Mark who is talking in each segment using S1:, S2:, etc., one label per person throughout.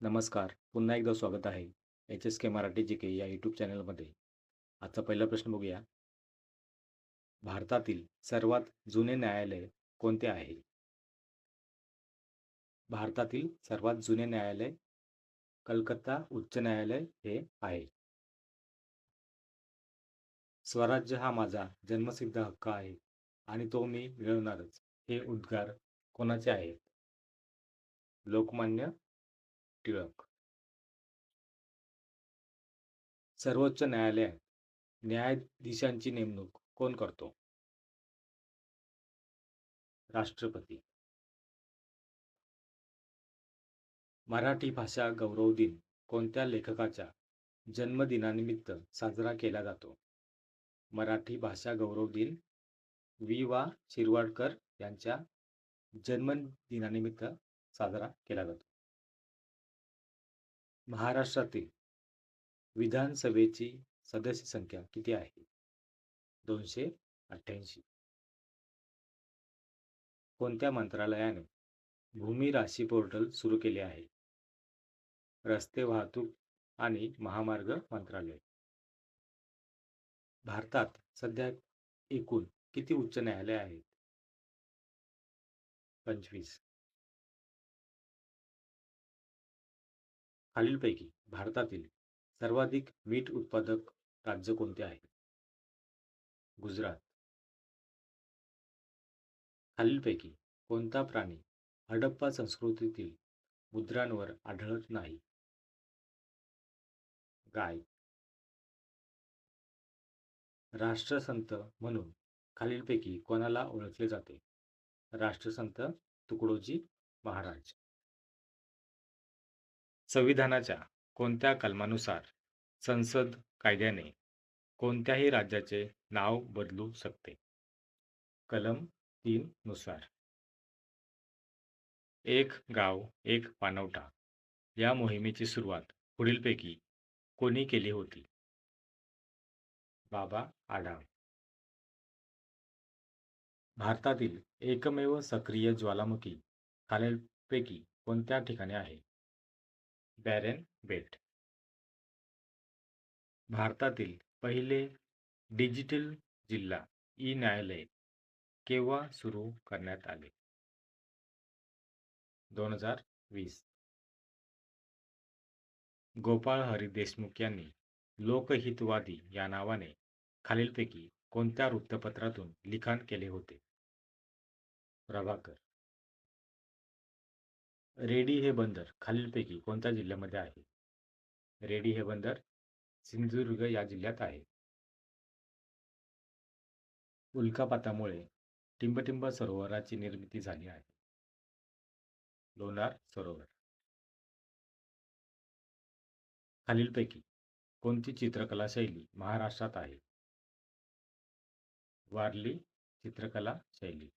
S1: नमस्कार. पुन्हा एकदा स्वागत आहे. एच-एस-के मराठी जी-के या यूट्यूब चॅनलमध्ये. आजचा पहिला प्रश्न बघूया. भारतातील सर्वात जुने न्यायालय कोणते आहे? भारतातील सर्वात जुने न्यायालय कलकत्ता उच्च न्यायालय हे आहे. स्वराज्य हा माझा जन्मसिद्ध हक्क आहे आणि तो मी मिळवणारच. हे उद्गार कोणाचे आहेत? लोकमान्य टिळक. सर्वोच्च न्यायालयात न्यायाधीशांची नेमणूक कोण करतो? राष्ट्रपती. मराठी भाषा गौरव दिन कोणत्या लेखकाच्या जन्मदिनानिमित्त साजरा केला जातो? मराठी भाषा गौरव दिन वि. वा. शिरवाडकर यांच्या जन्मदिनानिमित्त साजरा केला जातो. महाराष्ट्रातील विधानसभेची सदस्य संख्या किती आहे? 288. कोणत्या मंत्रालयाने भूमी राशी पोर्टल सुरू केले आहे? रस्ते वाहतूक आणि महामार्ग मंत्रालय. भारतात सध्या एकूण किती उच्च न्यायालये आहेत? 25. खालीलपैकी भारतातील सर्वाधिक मीठ उत्पादक राज्य कोणते आहे? गुजरात. खालीलपैकी कोणता प्राणी हडप्पा संस्कृतीतील मुद्रांवर आढळत नाही? गाय. राष्ट्रसंत म्हणून खालीलपैकी कोणाला ओळखले जाते? राष्ट्रसंत तुकडोजी महाराज. संविधानाच्या कोणत्या कलमानुसार संसद कायद्याने कोणत्याही राज्याचे नाव बदलू शकते? कलम 3 नुसार. एक गाव एक पाणवठा या मोहिमेची सुरुवात पुढीलपैकी कोणी केली होती? बाबा आढाव. भारतातील एकमेव सक्रिय ज्वालामुखी खालीलपैकी कोणत्या ठिकाणी आहे? बॅरेन बेट. भारतातील पहिले डिजिटल जिल्हा ई-न्यायालय केव्हा सुरू करण्यात आले? 2020. गोपाळ हरी देशमुख यांनी लोकहितवादी या नावाने खालीलपैकी कोणत्या वृत्तपत्रातून लिखाण केले होते? प्रभाकर. रेडी हे बंदर खालीलपैकी कोणत्या जिल्ह्यामध्ये आहे? रेडी हे बंदर सिंधुदुर्ग या जिल्ह्यात आहे. उल्कापातामुळे टिंबटिंब सरोवराची निर्मिती झाली आहे. लोणार सरोवर. खालीलपैकी कोणती चित्रकला शैली महाराष्ट्रात आहे? वारली चित्रकला शैली.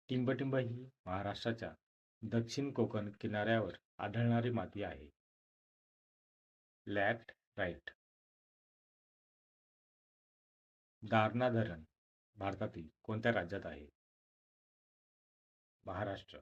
S1: टिंबटिंब ही महाराष्ट्राच्या दक्षिण कोकण किनाऱ्यावर आढळणारी माती आहे. लॅटराइट. दारणा धरण भारतातील कोणत्या राज्यात आहे? महाराष्ट्र.